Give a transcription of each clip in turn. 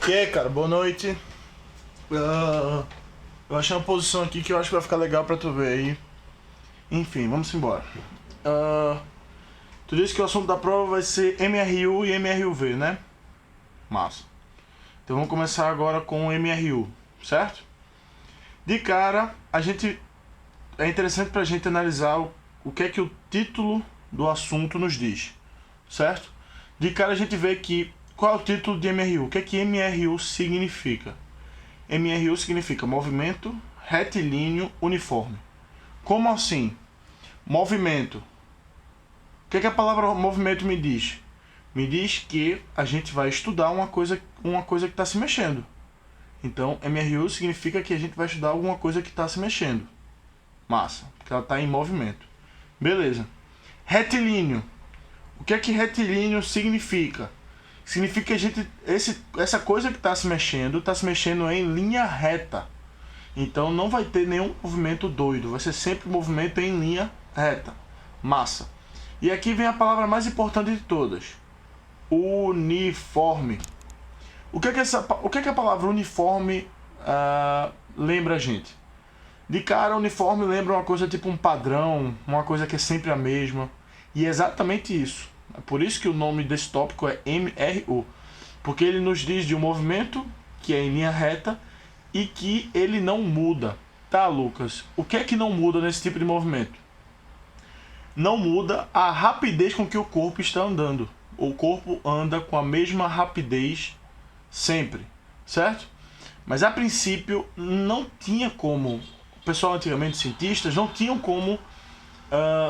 E aí, cara, boa noite. Eu achei uma posição aqui que eu acho que vai ficar legal pra tu ver aí. Enfim, vamos embora. Tu disse que o assunto da prova vai ser MRU e MRUV, né? Massa. Então vamos começar agora com o MRU, certo? De cara, é interessante pra gente analisar o que é que o título do assunto nos diz, certo? De cara a gente vê que qual é o título de MRU? O que é que MRU significa? MRU significa movimento retilíneo uniforme. Como assim? Movimento. O que é que a palavra movimento me diz? Me diz que a gente vai estudar uma coisa que está se mexendo. Então, MRU significa que a gente vai estudar alguma coisa que está se mexendo. Massa, porque ela está em movimento. Beleza. Retilíneo. O que é que retilíneo significa? Significa que essa coisa que está se mexendo em linha reta. Então não vai ter nenhum movimento doido, vai ser sempre movimento em linha reta. Massa. E aqui vem a palavra mais importante de todas. Uniforme. O que é que a palavra uniforme lembra a gente? De cara, uniforme lembra uma coisa tipo um padrão, uma coisa que é sempre a mesma. E é exatamente isso. É por isso que o nome desse tópico é MRU. Porque ele nos diz de um movimento que é em linha reta e que ele não muda. Tá, Lucas? O que é que não muda nesse tipo de movimento? Não muda a rapidez com que o corpo está andando. O corpo anda com a mesma rapidez sempre, certo? Mas a princípio não tinha como, o pessoal antigamente, cientistas, não tinham como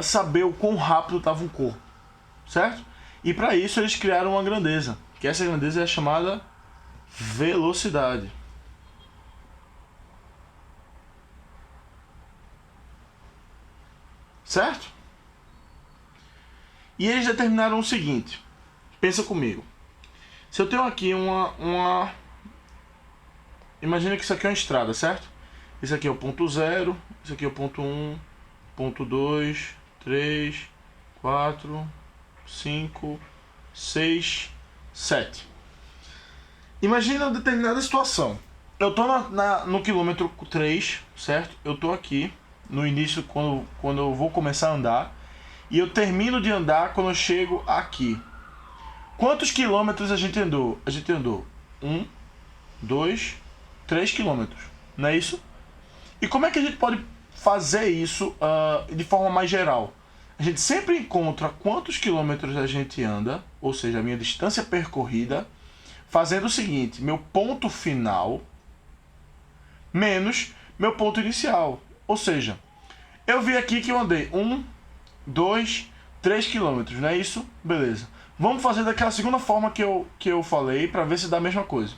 saber o quão rápido estava um corpo, certo? E para isso eles criaram uma grandeza, que essa grandeza é chamada velocidade. Certo? E eles determinaram o seguinte, pensa comigo. Se eu tenho aqui imagina que isso aqui é uma estrada, certo? Isso aqui é o ponto 0, isso aqui é o ponto 1, ponto 2, 3, 4, 5, 6, 7. Imagina uma determinada situação. Eu tô no quilômetro 3, certo? Eu tô aqui no início, quando eu vou começar a andar. E eu termino de andar quando eu chego aqui. Quantos quilômetros a gente andou? A gente andou 1, 2, 3 quilômetros. Não é isso? E como é que a gente pode fazer isso de forma mais geral? A gente sempre encontra quantos quilômetros a gente anda, ou seja, a minha distância percorrida, fazendo o seguinte: meu ponto final menos meu ponto inicial. Ou seja, eu vi aqui que eu andei 1, 2, 3 quilômetros, não é isso? Beleza. Vamos fazer daquela segunda forma que eu falei, para ver se dá a mesma coisa.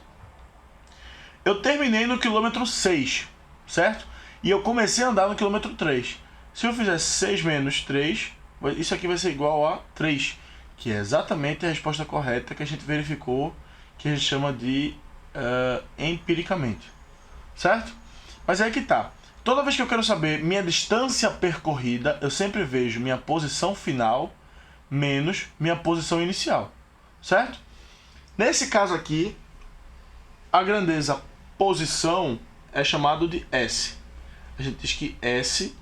Eu terminei no quilômetro 6, certo? E eu comecei a andar no quilômetro 3. Se eu fizer 6 menos 3, isso aqui vai ser igual a 3, que é exatamente a resposta correta que a gente verificou, que a gente chama de empiricamente, certo? Mas é aí que tá. Toda vez que eu quero saber minha distância percorrida, eu sempre vejo minha posição final menos minha posição inicial, certo? Nesse caso aqui, a grandeza posição é chamado de S. A gente diz que S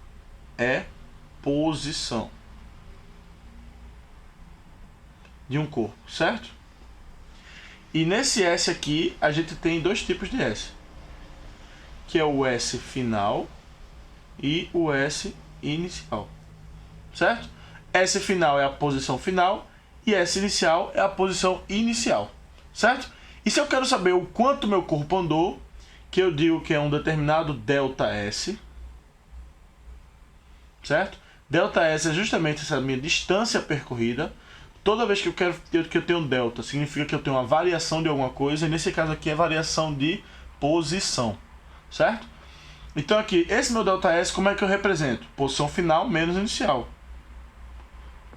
é posição de um corpo, certo? E nesse S aqui, a gente tem dois tipos de S, que é o S final e o S inicial, certo? S final é a posição final e S inicial é a posição inicial, certo? E se eu quero saber o quanto meu corpo andou, que eu digo que é um determinado ΔS, certo? ΔS é justamente essa minha distância percorrida. Toda vez que eu tenho delta, significa que eu tenho uma variação de alguma coisa, e nesse caso aqui é variação de posição, certo? Então aqui, esse meu ΔS, como é que eu represento? Posição final menos inicial.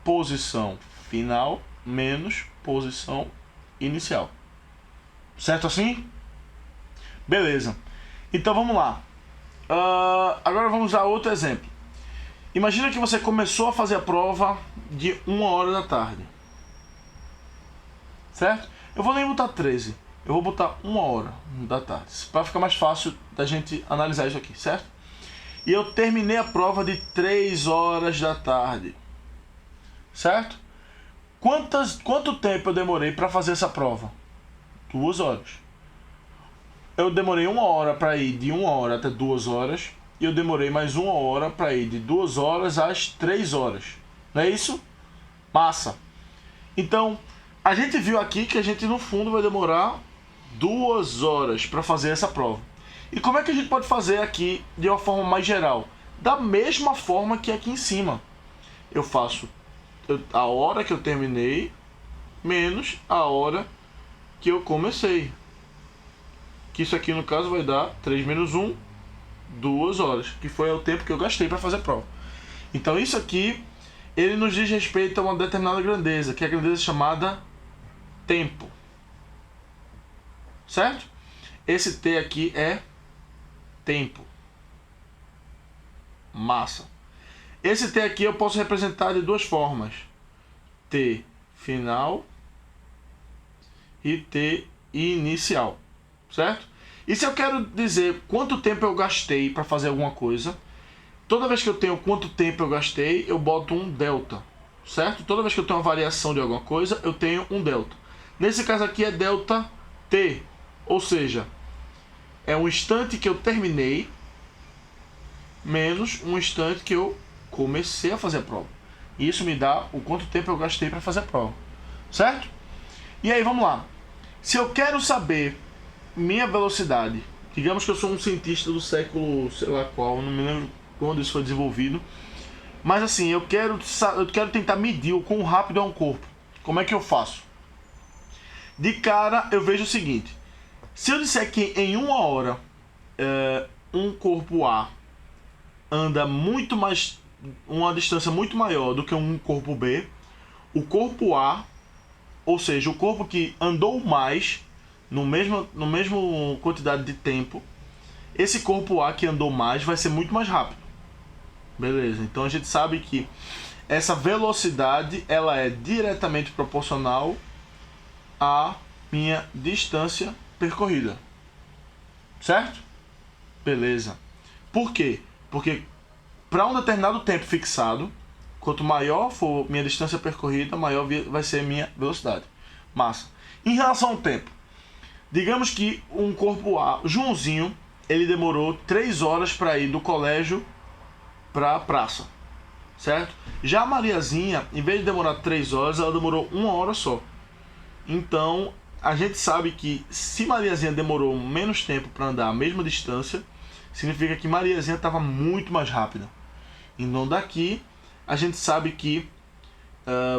Posição final menos posição inicial. Certo assim? Beleza. Então vamos lá. Agora vamos usar outro exemplo. Imagina que você começou a fazer a prova de 1 hora da tarde. Certo? Eu vou nem botar 13. Eu vou botar 1h da tarde, para ficar mais fácil da gente analisar isso aqui, certo? E eu terminei a prova de 3h da tarde, certo? Quanto tempo eu demorei para fazer essa prova? 2 horas. Eu demorei 1h para ir de 1h até 2h, e eu demorei mais 1h para ir de 2h às 3h. Não é isso? Massa! Então, a gente viu aqui que a gente no fundo vai demorar 2 horas para fazer essa prova. E como é que a gente pode fazer aqui de uma forma mais geral? Da mesma forma que aqui em cima. Eu faço a hora que eu terminei menos a hora que eu comecei. Que isso aqui no caso vai dar 3 menos 1, 2 horas. Que foi o tempo que eu gastei para fazer a prova. Então isso aqui, ele nos diz respeito a uma determinada grandeza, que é a grandeza chamada tempo. Certo? Esse T aqui é tempo. Massa. Esse T aqui eu posso representar de duas formas. T final e T inicial. Certo? E se eu quero dizer quanto tempo eu gastei para fazer alguma coisa, toda vez que eu tenho quanto tempo eu gastei, eu boto um delta. Certo? Toda vez que eu tenho uma variação de alguma coisa, eu tenho um delta. Nesse caso aqui é delta T. Ou seja, é um instante que eu terminei menos um instante que eu comecei a fazer a prova. E isso me dá o quanto tempo eu gastei para fazer a prova. Certo? E aí, vamos lá. Se eu quero saber minha velocidade, digamos que eu sou um cientista do século, sei lá qual, não me lembro quando isso foi desenvolvido, mas assim, eu quero tentar medir o quão rápido é um corpo. Como é que eu faço? De cara, eu vejo o seguinte. Se eu disser que em 1h um corpo A anda muito mais, uma distância muito maior do que um corpo B, o corpo A, ou seja, o corpo que andou mais no mesmo quantidade de tempo, esse corpo A que andou mais vai ser muito mais rápido. Beleza, então a gente sabe que essa velocidade ela é diretamente proporcional à minha distância percorrida. Certo? Beleza. Por quê? Porque para um determinado tempo fixado, quanto maior for minha distância percorrida, maior vai ser minha velocidade. Massa. Em relação ao tempo, digamos que um corpo A, Joãozinho, ele demorou 3 horas para ir do colégio para a praça. Certo? Já a Mariazinha, em vez de demorar 3 horas, ela demorou 1h só. Então, a gente sabe que se Mariazinha demorou menos tempo para andar a mesma distância, significa que Mariazinha estava muito mais rápida. Então daqui a gente sabe que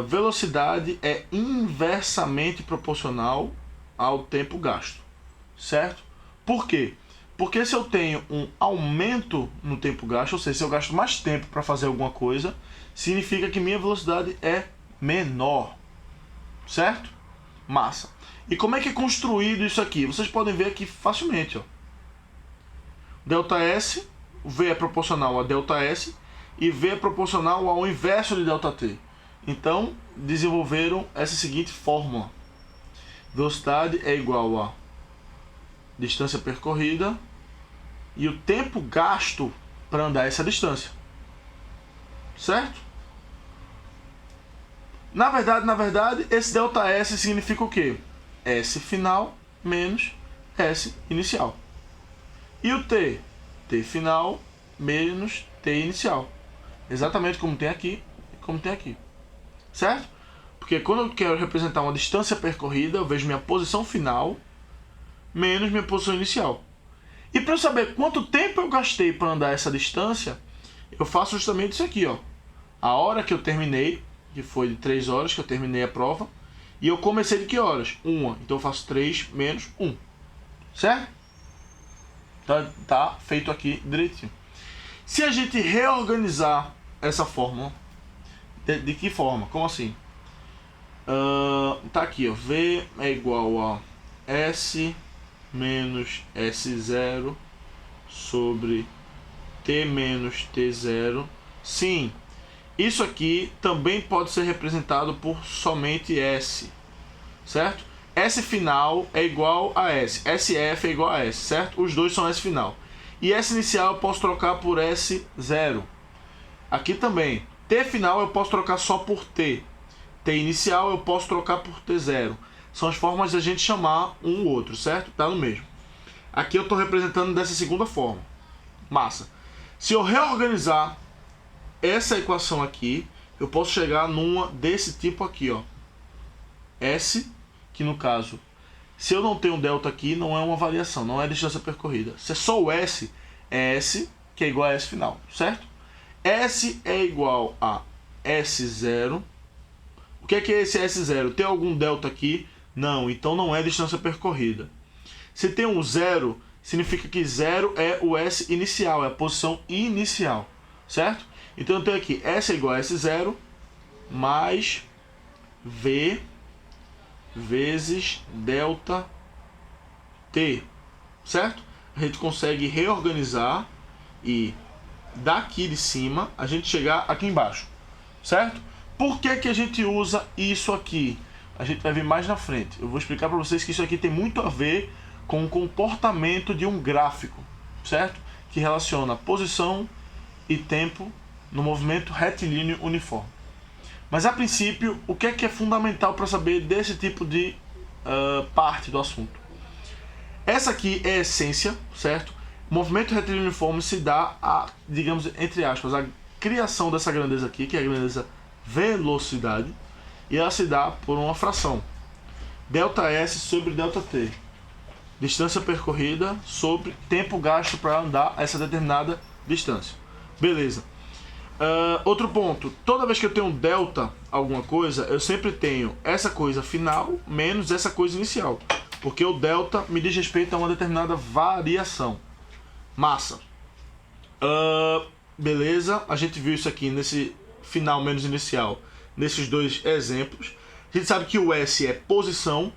velocidade é inversamente proporcional ao tempo gasto. Certo? Por quê? Porque se eu tenho um aumento no tempo gasto, ou seja, se eu gasto mais tempo para fazer alguma coisa, significa que minha velocidade é menor. Certo? Massa. E como é que é construído isso aqui? Vocês podem ver aqui facilmente. Ó. ΔS, V é proporcional a ΔS e V é proporcional ao inverso de ΔT. Então, desenvolveram essa seguinte fórmula. Velocidade é igual a distância percorrida e o tempo gasto para andar essa distância. Certo? Na verdade, esse ΔS significa o quê? S final menos S inicial. E o T? T final menos T inicial. Exatamente como tem aqui e como tem aqui. Certo? Porque quando eu quero representar uma distância percorrida, eu vejo minha posição final menos minha posição inicial. E para eu saber quanto tempo eu gastei para andar essa distância, eu faço justamente isso aqui. Ó. A hora que eu terminei, que foi de 3 horas que eu terminei a prova, e eu comecei de que horas? 1. Então eu faço 3 menos 1. Certo? Tá feito aqui direitinho. Se a gente reorganizar essa fórmula, de que forma? Como assim? Tá aqui, ó. V é igual a S menos S0 sobre T menos T0. Sim, isso aqui também pode ser representado por somente S, certo? S final é igual a S. SF é igual a S, certo? Os dois são S final. E S inicial eu posso trocar por S0. Aqui também. T final eu posso trocar só por T. T inicial eu posso trocar por T0. São as formas de a gente chamar um ou outro, certo? Tá no mesmo. Aqui eu estou representando dessa segunda forma. Massa. Se eu reorganizar essa equação aqui, eu posso chegar numa desse tipo aqui, ó. S, que no caso, se eu não tenho delta aqui, não é uma variação, não é distância percorrida. Se é só o S, é S, que é igual a S final, certo? S é igual a S0. O que é esse S0? Tem algum delta aqui? Não, então não é distância percorrida. Se tem um 0, significa que 0 é o S inicial, é a posição inicial, certo? Então eu tenho aqui S é igual a S0 mais V vezes delta T, certo? A gente consegue reorganizar e daqui de cima a gente chegar aqui embaixo, certo? Por que que a gente usa isso aqui? A gente vai ver mais na frente. Eu vou explicar para vocês que isso aqui tem muito a ver com o comportamento de um gráfico, certo? Que relaciona posição e tempo no movimento retilíneo uniforme. Mas a princípio, o que é fundamental para saber desse tipo de parte do assunto? Essa aqui é a essência, certo? O movimento retilíneo uniforme se dá a, digamos, entre aspas, a criação dessa grandeza aqui, que é a grandeza velocidade, e ela se dá por uma fração. ΔS sobre ΔT. Distância percorrida sobre tempo gasto para andar essa determinada distância. Beleza. Outro ponto, toda vez que eu tenho um delta alguma coisa, eu sempre tenho essa coisa final menos essa coisa inicial, porque o delta me diz respeito a uma determinada variação. Massa. Beleza, a gente viu isso aqui nesse final menos inicial, nesses dois exemplos. A gente sabe que o S é posição,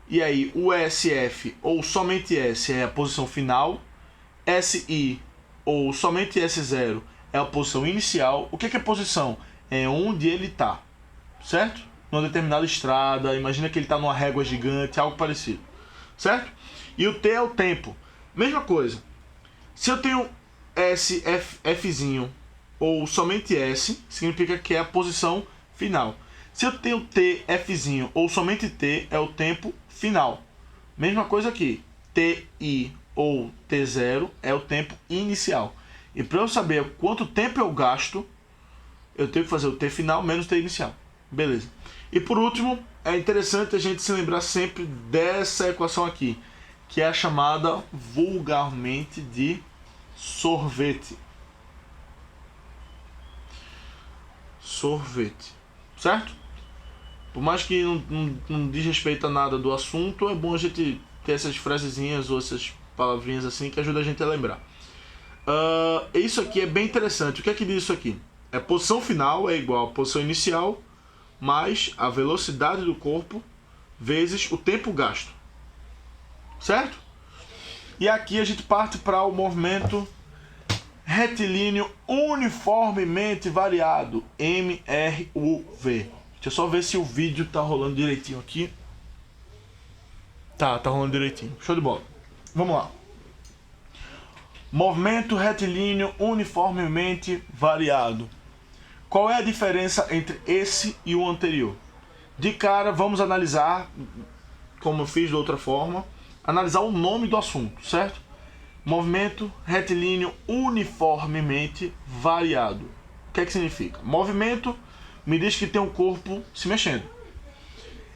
e aí o SF ou somente S é a posição final, SI ou somente S0 é a posição inicial. O que é posição? É onde ele está, certo? Numa determinada estrada, imagina que ele está numa régua gigante, algo parecido, certo? E o T é o tempo. Mesma coisa. Se eu tenho S, Fzinho ou somente S, significa que é a posição final. Se eu tenho T, Fzinho ou somente T, é o tempo final. Mesma coisa aqui. TI ou T0 é o tempo inicial. E para eu saber quanto tempo eu gasto, eu tenho que fazer o T final menos o T inicial. Beleza. E por último, é interessante a gente se lembrar sempre dessa equação aqui, que é a chamada vulgarmente de sorvete. Sorvete. Certo? Por mais que não diz respeito a nada do assunto, é bom a gente ter essas frasezinhas ou essas palavrinhas assim que ajuda a gente a lembrar. Isso aqui é bem interessante. O que é que diz isso aqui? A posição final é igual à posição inicial mais a velocidade do corpo vezes o tempo gasto. Certo? E aqui a gente parte para o movimento retilíneo uniformemente variado, MRUV. Deixa eu só ver se o vídeo tá rolando direitinho aqui. Tá rolando direitinho. Show de bola. Vamos lá. Movimento retilíneo uniformemente variado. Qual é a diferença entre esse e o anterior? De cara, vamos analisar, como eu fiz de outra forma, analisar o nome do assunto, certo? Movimento retilíneo uniformemente variado. O que é que significa? Movimento me diz que tem um corpo se mexendo.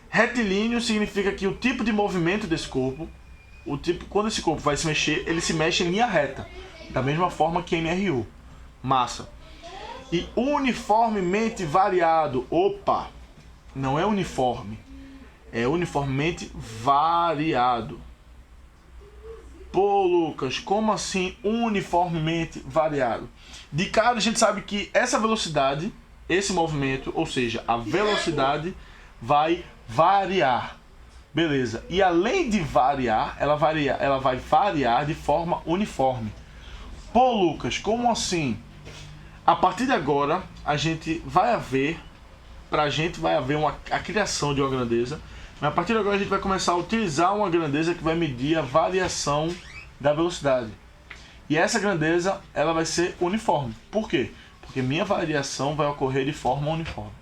Retilíneo significa que o tipo de movimento desse corpo, quando esse corpo vai se mexer, ele se mexe em linha reta, da mesma forma que MRU. Massa. E uniformemente variado, opa, não é uniforme, é uniformemente variado. Pô, Lucas, como assim uniformemente variado? De cara a gente sabe que essa velocidade, esse movimento, ou seja, a velocidade vai variar. Beleza. E além de variar, ela vai variar de forma uniforme. Pô, Lucas, como assim? A partir de agora, a criação de uma grandeza, A partir de agora a gente vai começar a utilizar uma grandeza que vai medir a variação da velocidade. E essa grandeza ela vai ser uniforme. Por quê? Porque minha variação vai ocorrer de forma uniforme.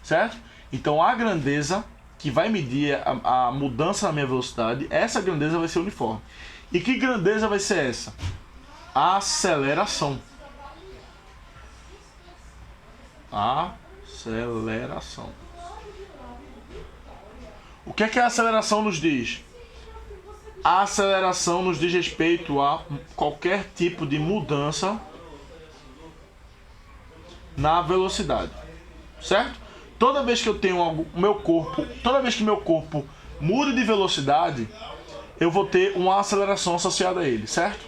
Certo? Então a grandeza que vai medir a mudança na minha velocidade, essa grandeza vai ser uniforme. E que grandeza vai ser essa? A aceleração. Aceleração. O que é que a aceleração nos diz? A aceleração nos diz respeito a qualquer tipo de mudança na velocidade, certo? Toda vez que eu tenho toda vez que meu corpo muda de velocidade, eu vou ter uma aceleração associada a ele, certo?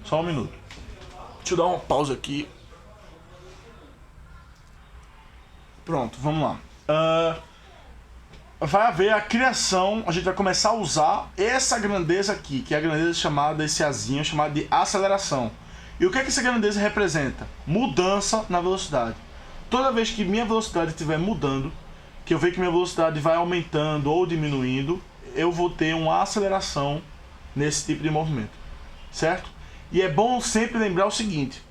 Só um minuto. Deixa eu dar uma pausa aqui. Pronto, vamos lá. Vai haver a criação, a gente vai começar a usar essa grandeza aqui, que é a grandeza chamada, esse azinho chamado de aceleração. E o que é que essa grandeza representa? Mudança na velocidade. Toda vez que minha velocidade estiver mudando, que eu ver que minha velocidade vai aumentando ou diminuindo, eu vou ter uma aceleração nesse tipo de movimento, certo? E é bom sempre lembrar o seguinte,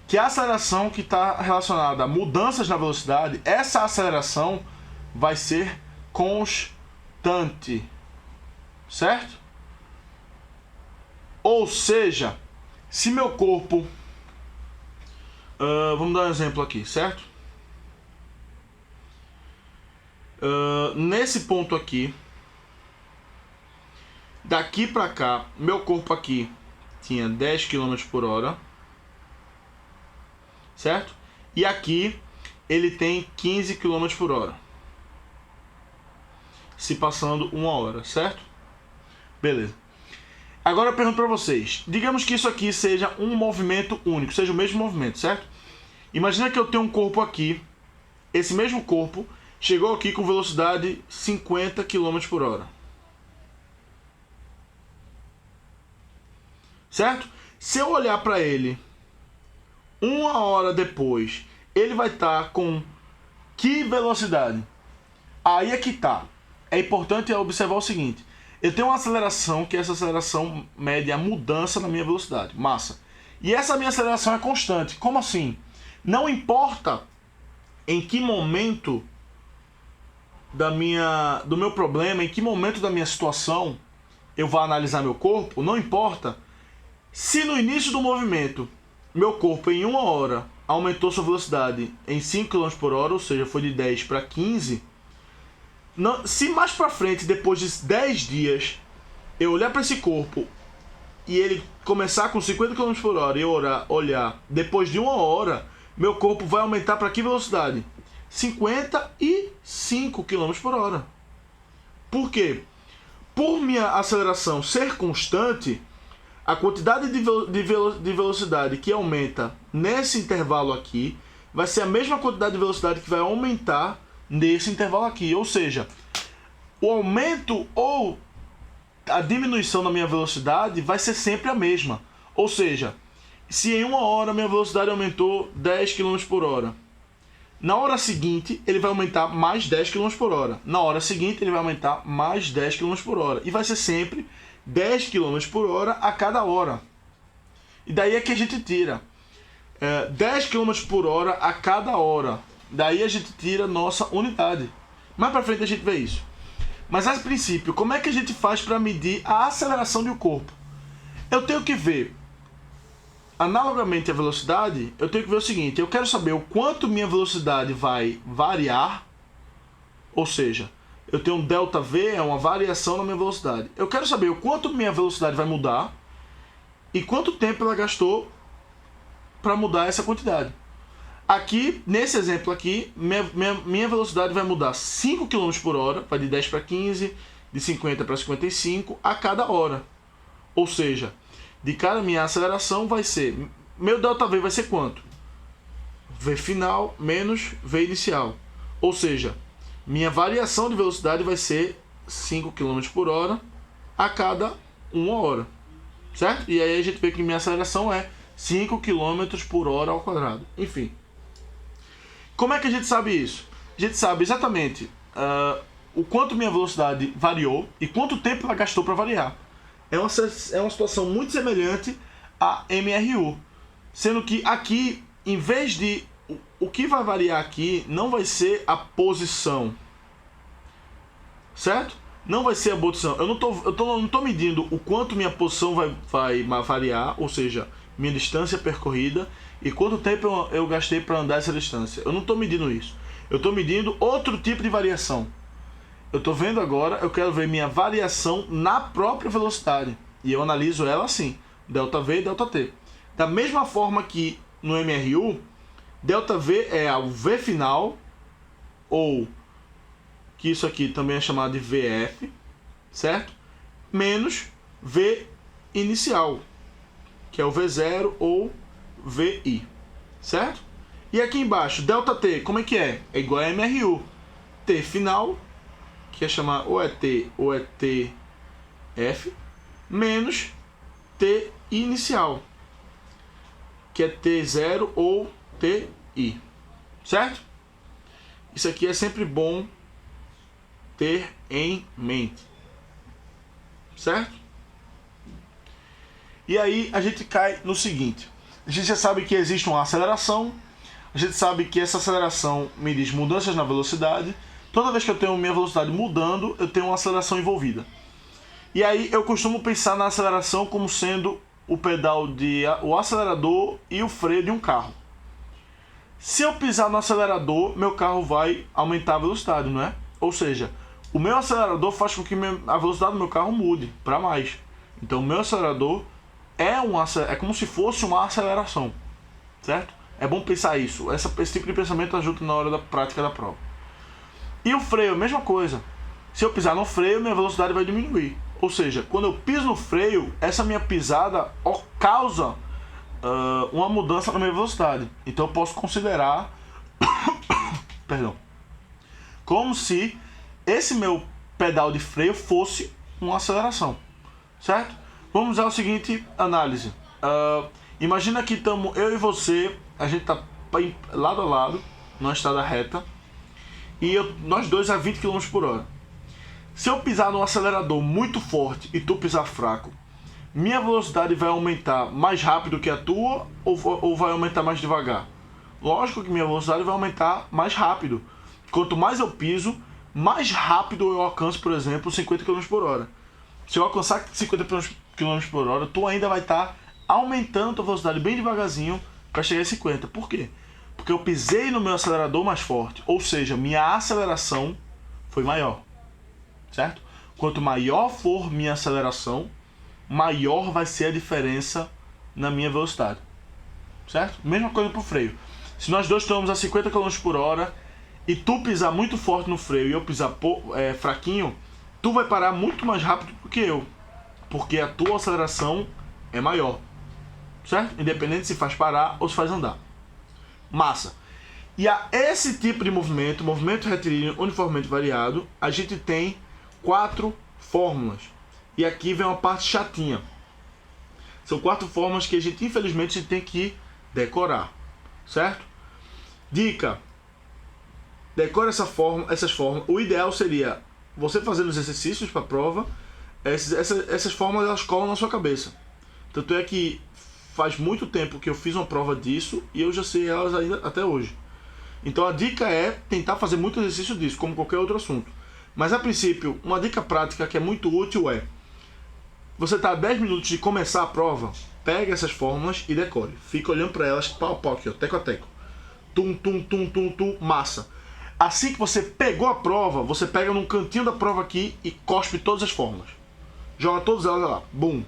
que a aceleração que está relacionada a mudanças na velocidade, essa aceleração vai ser constante, certo? Ou seja, se meu corpo, vamos dar um exemplo aqui, certo? Nesse ponto aqui, daqui para cá, meu corpo aqui tinha 10 km por hora, certo? E aqui ele tem 15 km por hora, se passando 1 hora, certo? Beleza. Agora eu pergunto para vocês, digamos que isso aqui seja um movimento único, seja o mesmo movimento, certo? Imagina que eu tenho um corpo aqui, esse mesmo corpo chegou aqui com velocidade 50 km por hora. Certo? Se eu olhar para ele 1 hora depois, ele vai estar com que velocidade? Aí é que tá. É importante observar o seguinte. Eu tenho uma aceleração, que essa aceleração mede a mudança na minha velocidade, massa. E essa minha aceleração é constante. Como assim? Não importa em que momento do meu problema, em que momento da minha situação eu vou analisar meu corpo, não importa. Se no início do movimento, meu corpo em 1 hora aumentou sua velocidade em 5 km por hora, ou seja, foi de 10 para 15, se mais para frente, depois de 10 dias, eu olhar para esse corpo e ele começar com 50 km por hora e eu olhar depois de 1 hora, meu corpo vai aumentar para que velocidade? 55 km por hora. Por quê? Por minha aceleração ser constante, a quantidade de velocidade que aumenta nesse intervalo aqui vai ser a mesma quantidade de velocidade que vai aumentar nesse intervalo aqui. Ou seja, o aumento ou a diminuição da minha velocidade vai ser sempre a mesma. Ou seja, se em 1 hora minha velocidade aumentou 10 km por hora, na hora seguinte ele vai aumentar mais 10 km por hora. Na hora seguinte ele vai aumentar mais 10 km por hora. E vai ser sempre 10 km por hora a cada hora. E daí é que a gente tira 10 km por hora a cada hora. Daí a gente tira nossa unidade. Mais pra frente a gente vê isso. Mas a princípio, como é que a gente faz para medir a aceleração do corpo? Eu tenho que ver, analogamente à velocidade, eu tenho que ver o seguinte. Eu quero saber o quanto minha velocidade vai variar. Ou seja, eu tenho um ΔV, é uma variação na minha velocidade. Eu quero saber o quanto minha velocidade vai mudar e quanto tempo ela gastou para mudar essa quantidade. Aqui, nesse exemplo aqui, minha velocidade vai mudar 5 km por hora, vai de 10 para 15, de 50 para 55 a cada hora. Ou seja, de cada minha aceleração vai ser, meu ΔV vai ser quanto? V final menos V inicial. Ou seja, minha variação de velocidade vai ser 5 km por hora a cada 1 hora. Certo? E aí a gente vê que minha aceleração é 5 km por hora ao quadrado. Enfim. Como é que a gente sabe isso? A gente sabe exatamente o quanto minha velocidade variou e quanto tempo ela gastou para variar. É uma situação muito semelhante a MRU. Sendo que aqui, em vez de... O que vai variar aqui não vai ser a posição. Certo? Não vai ser a posição. Eu não tô medindo o quanto minha posição vai variar, ou seja, minha distância percorrida, e quanto tempo eu gastei para andar essa distância. Eu não estou medindo isso. Eu estou medindo outro tipo de variação. Eu estou vendo agora, eu quero ver minha variação na própria velocidade. E eu analiso ela assim, ΔV e ΔT. Da mesma forma que no MRU, ΔV é o V final, ou que isso aqui também é chamado de VF, certo? Menos V inicial, que é o V0 ou VI, certo? E aqui embaixo, ΔT, como é que é? É igual a MRU. T final, que é chamar ou é T ou é TF, menos T inicial, que é T0 ou TI, certo? Isso aqui é sempre bom ter em mente, certo? E aí a gente cai no seguinte: a gente já sabe que existe uma aceleração, a gente sabe que essa aceleração me diz mudanças na velocidade. Toda vez que eu tenho minha velocidade mudando, eu tenho uma aceleração envolvida. E aí eu costumo pensar na aceleração como sendo o pedal o acelerador e o freio de um carro. Se eu pisar no acelerador, meu carro vai aumentar a velocidade, não é? Ou seja, o meu acelerador faz com que a velocidade do meu carro mude para mais. Então o meu acelerador é como se fosse uma aceleração, certo? É bom pensar isso. Esse tipo de pensamento ajuda na hora da prática da prova. E o freio, mesma coisa. Se eu pisar no freio, minha velocidade vai diminuir. Ou seja, quando eu piso no freio, essa minha pisada causa uma mudança na minha velocidade. Então eu posso considerar perdão, como se esse meu pedal de freio fosse uma aceleração, certo? Vamos usar a seguinte análise. Imagina que estamos eu e você, a gente está lado a lado numa estrada reta e nós dois a 20 km por hora. Se eu pisar no acelerador muito forte e tu pisar fraco, minha velocidade vai aumentar mais rápido que a tua ou vai aumentar mais devagar? Lógico que minha velocidade vai aumentar mais rápido. Quanto mais eu piso, mais rápido eu alcanço, por exemplo, 50 km por hora. Se eu alcançar 50 km por hora, tu ainda vai estar aumentando a tua velocidade bem devagarzinho para chegar a 50. Por quê? Porque eu pisei no meu acelerador mais forte, ou seja, minha aceleração foi maior, certo? Quanto maior for minha aceleração, maior vai ser a diferença na minha velocidade, certo? Mesma coisa para o freio. Se nós dois estamos a 50 km por hora e tu pisar muito forte no freio e eu pisar fraquinho, tu vai parar muito mais rápido do que eu, porque a tua aceleração é maior, certo? Independente se faz parar ou se faz andar. Massa. E a esse tipo de movimento retilíneo uniformemente variado, a gente tem 4 fórmulas. E aqui vem uma parte chatinha. São 4 fórmulas que a gente, infelizmente, tem que decorar, certo? Dica: decore essas fórmulas. O ideal seria você fazendo os exercícios para a prova. Essas fórmulas elas colam na sua cabeça. Tanto é que faz muito tempo que eu fiz uma prova disso e eu já sei elas ainda até hoje. Então a dica é tentar fazer muito exercício disso, como qualquer outro assunto. Mas a princípio, uma dica prática que é muito útil é: você está a 10 minutos de começar a prova, pega essas fórmulas e decore. Fica olhando para elas pau a pau aqui, ó, teco a teco. Tum, tum, tum, tum, tum, massa. Assim que você pegou a prova, você pega num cantinho da prova aqui e cospe todas as fórmulas. Joga todas elas lá, bum.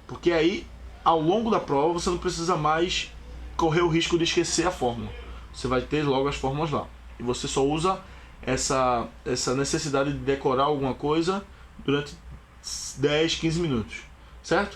Porque aí, ao longo da prova, você não precisa mais correr o risco de esquecer a fórmula. Você vai ter logo as fórmulas lá. E você só usa essa necessidade de decorar alguma coisa durante 10, 15 minutos, certo?